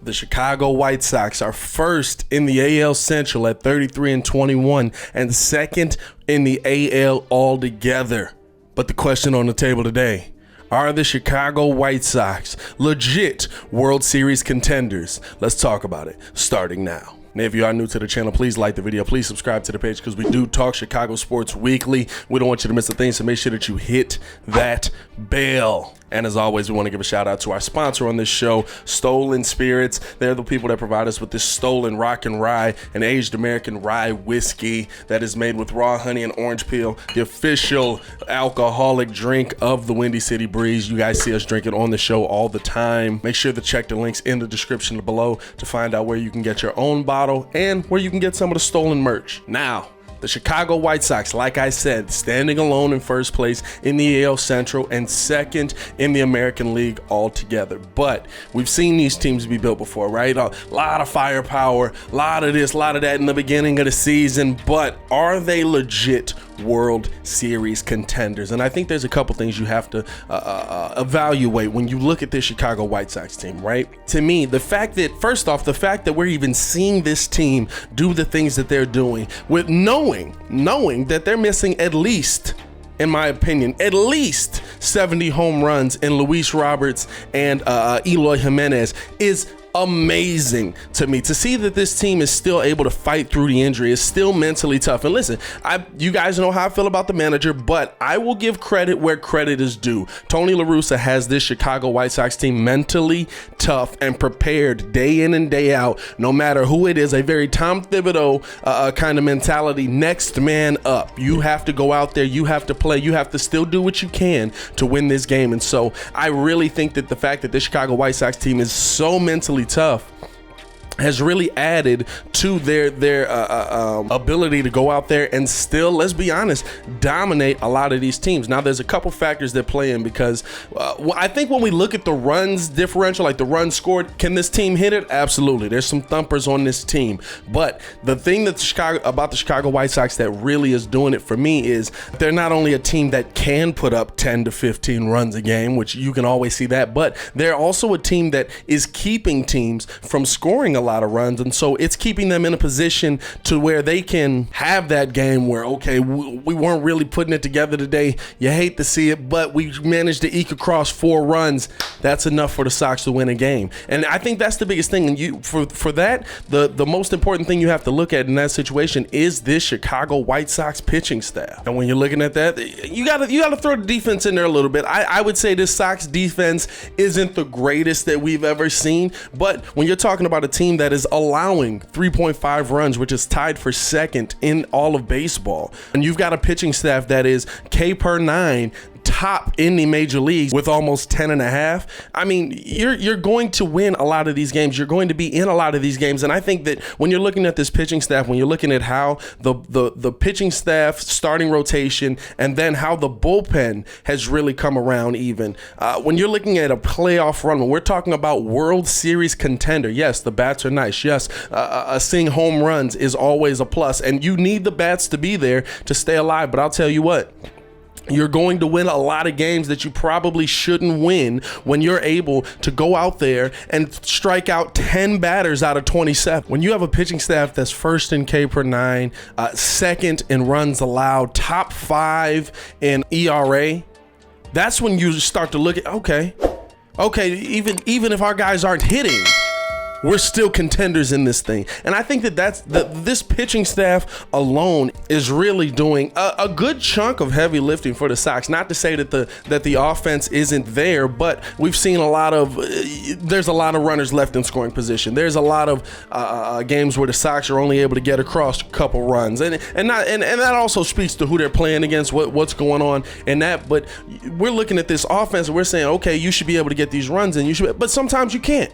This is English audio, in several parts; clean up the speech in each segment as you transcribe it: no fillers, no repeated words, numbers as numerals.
The Chicago White Sox are first in the AL Central at 33-21 and second in the AL altogether. But the question on the table today, are the Chicago White Sox legit World Series contenders? Let's talk about it starting now. And if you are new to the channel, please like the video. Please subscribe to the page because we do talk Chicago sports weekly. We don't want you to miss a thing, so make sure that you hit that bell. And as always, we want to give a shout out to our sponsor on this show, Stolen Spirits. They're the people that provide us with this stolen rock and rye, an aged American rye whiskey that is made with raw honey and orange peel, the official alcoholic drink of the Windy City Breeze. You guys see us drink it on the show all the time. Make sure to check the links in the description below to find out where you can get your own bottle and where you can get some of the stolen merch. Now, the Chicago White Sox, like I said, standing alone in first place in the AL Central and second in the American League altogether. But we've seen these teams be built before, right? A lot of firepower, a lot of this, a lot of that in the beginning of the season. But are they legit World Series contenders? And I think there's a couple things you have to evaluate when you look at this Chicago White Sox team, right? To me, the fact that, first off, the fact that we're even seeing this team do the things that they're doing with knowing that they're missing at least, in my opinion, at least 70 home runs in Luis Roberts and Eloy Jimenez is amazing to me. To see that this team is still able to fight through the injury is still mentally tough. And listen, you guys know how I feel about the manager, but I will give credit where credit is due. Tony La Russa has this Chicago White Sox team mentally tough and prepared day in and day out, no matter who it is. A very Tom Thibodeau kind of mentality. Next man up. You have to go out there. You have to play. You have to still do what you can to win this game. And so I really think that the fact that the Chicago White Sox team is so mentally tough has really added to their ability to go out there and still, let's be honest, dominate a lot of these teams. Now, there's a couple factors that play in because I think when we look at the runs differential, like the runs scored, can this team hit it? Absolutely. There's some thumpers on this team. But the thing that about the Chicago White Sox that really is doing it for me is they're not only a team that can put up 10 to 15 runs a game, which you can always see that, but they're also a team that is keeping teams from scoring a lot of runs, and so it's keeping them in a position to where they can have that game where, okay, we weren't really putting it together today. You hate to see it, but we managed to eke across 4 runs. That's enough for the Sox to win a game. And I think that's the biggest thing. And for that, the most important thing you have to look at in that situation is this Chicago White Sox pitching staff. And when you're looking at that, you gotta throw the defense in there a little bit. I would say this Sox defense isn't the greatest that we've ever seen, but when you're talking about a team that is allowing 3.5 runs, which is tied for second in all of baseball, and you've got a pitching staff that is K per 9, top in the major leagues with almost 10.5. I mean, you're going to win a lot of these games. You're going to be in a lot of these games. And I think that when you're looking at this pitching staff, when you're looking at how the pitching staff starting rotation and then how the bullpen has really come around, even when you're looking at a playoff run, when we're talking about World Series contender, yes, the bats are nice. Yes, seeing home runs is always a plus, and you need the bats to be there to stay alive. But I'll tell you what, you're going to win a lot of games that you probably shouldn't win when you're able to go out there and strike out 10 batters out of 27. When you have a pitching staff that's first in K per 9, second in runs allowed, top 5 in ERA, that's when you start to look at, okay, even if our guys aren't hitting, we're still contenders in this thing. And I think that this pitching staff alone is really doing a good chunk of heavy lifting for the Sox. Not to say that the offense isn't there, but we've seen there's a lot of runners left in scoring position. There's a lot of games where the Sox are only able to get across a couple runs, and that also speaks to who they're playing against, what's going on in that. But we're looking at this offense and we're saying, okay, you should be able to get these runs, and but sometimes you can't.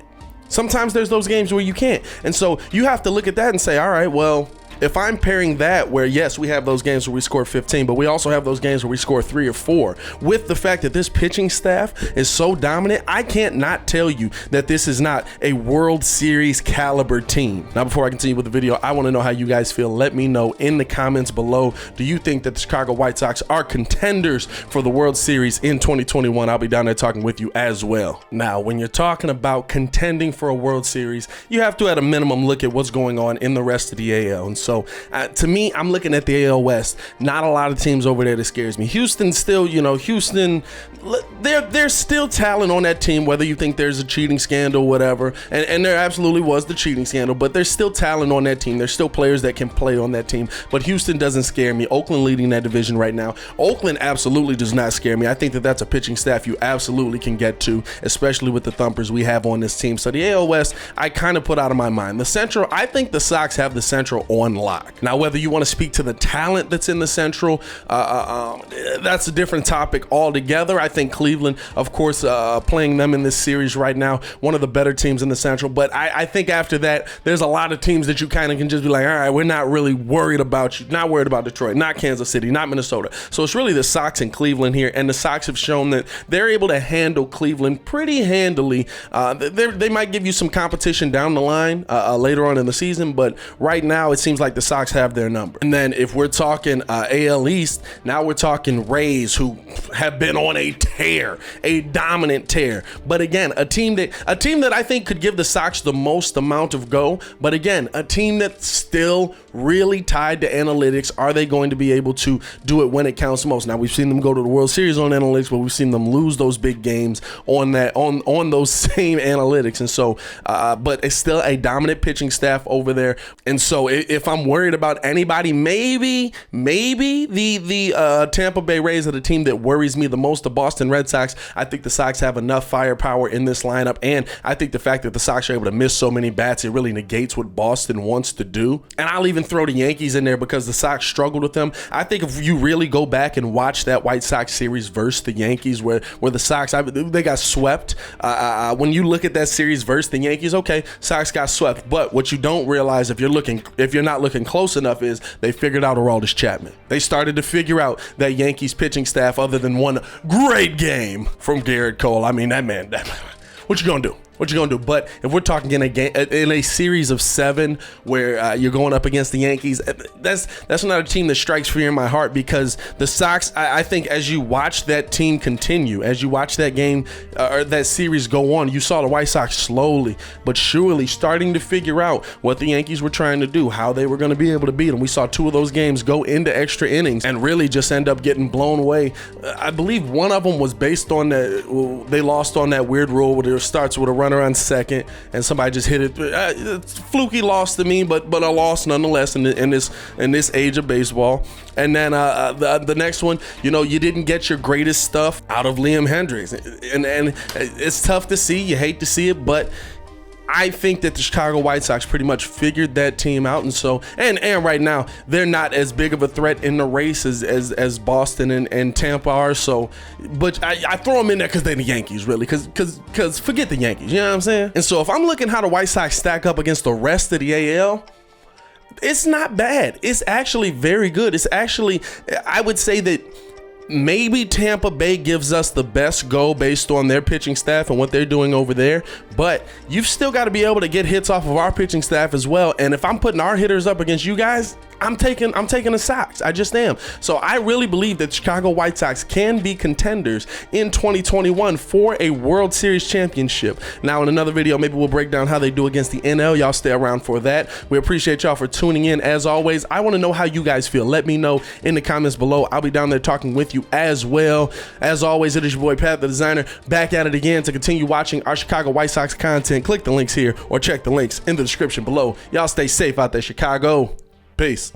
Sometimes there's those games where you can't. And so you have to look at that and say, all right, well, if I'm pairing that where, yes, we have those games where we score 15, but we also have those games where we score 3 or 4, with the fact that this pitching staff is so dominant, I can't not tell you that this is not a World Series caliber team. Now, before I continue with the video, I want to know how you guys feel. Let me know in the comments below. Do you think that the Chicago White Sox are contenders for the World Series in 2021? I'll be down there talking with you as well. Now, when you're talking about contending for a World Series, you have to at a minimum look at what's going on in the rest of the AL. And so to me, I'm looking at the AL West. Not a lot of teams over there that scares me. Houston still, Houston, there's still talent on that team, whether you think there's a cheating scandal, whatever. And there absolutely was the cheating scandal, but there's still talent on that team. There's still players that can play on that team. But Houston doesn't scare me. Oakland leading that division right now. Oakland absolutely does not scare me. I think that that's a pitching staff you absolutely can get to, especially with the thumpers we have on this team. So the AL West, I kind of put out of my mind. The Central, I think the Sox have the Central on lock. Now, whether you want to speak to the talent that's in the Central, that's a different topic altogether. I think Cleveland, of course, playing them in this series right now, one of the better teams in the Central. But I think after that, there's a lot of teams that you kind of can just be like, all right, we're not really worried about you. Not worried about Detroit, not Kansas City, not Minnesota. So it's really the Sox and Cleveland here. And the Sox have shown that they're able to handle Cleveland pretty handily. They might give you some competition down the line later on in the season, but right now it seems like the Sox have their number. And then if we're talking AL East, now we're talking Rays, who have been on a tear, a dominant tear. But again, a team that I think could give the Sox the most amount of go. But again, a team that's still really tied to analytics. Are they going to be able to do it when it counts most? Now, we've seen them go to the World Series on analytics, but we've seen them lose those big games on those same analytics. And so, but it's still a dominant pitching staff over there. And so if I'm worried about anybody, maybe the Tampa Bay Rays are the team that worries me the most. The Boston Red Sox, I think the Sox have enough firepower in this lineup. And I think the fact that the Sox are able to miss so many bats, it really negates what Boston wants to do. And I'll even throw the Yankees in there because the Sox struggled with them. I think if you really go back and watch that White Sox series versus the Yankees, where the Sox, they got swept. When you look at that series versus the Yankees, okay, Sox got swept. But what you don't realize if you're not looking close enough is they figured out Aroldis Chapman. They started to figure out that Yankees pitching staff, other than one great game from Garrett Cole. I mean, that man, what you gonna do? What you gonna do? But if we're talking in a series of 7 where you're going up against the Yankees, that's not a team that strikes fear in my heart, because the Sox, I think as you watch that team continue, as you watch that game or that series go on, you saw the White Sox slowly but surely starting to figure out what the Yankees were trying to do, how they were going to be able to beat them. We saw 2 of those games go into extra innings and really just end up getting blown away. I believe one of them was based on that they lost on that weird rule where it starts with a runner on second and somebody just hit it. It's fluky loss to me, but a loss nonetheless in this age of baseball. And then the next one, you didn't get your greatest stuff out of Liam Hendricks, and it's tough to see. You hate to see it, but I think that the Chicago White Sox pretty much figured that team out, and so and right now they're not as big of a threat in the race as Boston and Tampa are. So, but I throw them in there because they're the Yankees, really, because forget the Yankees, you know what I'm saying? And so if I'm looking how the White Sox stack up against the rest of the AL, it's not bad. It's actually very good. It's actually, I would say that maybe Tampa Bay gives us the best go based on their pitching staff and what they're doing over there, but you've still got to be able to get hits off of our pitching staff as well. And if I'm putting our hitters up against you guys, I'm taking the Sox. I just am. So I really believe that Chicago White Sox can be contenders in 2021 for a World Series championship. Now, in another video, maybe we'll break down how they do against the NL. Y'all stay around for that. We appreciate y'all for tuning in. As always, I want to know how you guys feel. Let me know in the comments below. I'll be down there talking with you as well. As always, it is your boy Pat the Designer, back at it again to continue watching our Chicago White Sox content. Click the links here or check the links in the description below. Y'all stay safe out there, Chicago. Peace.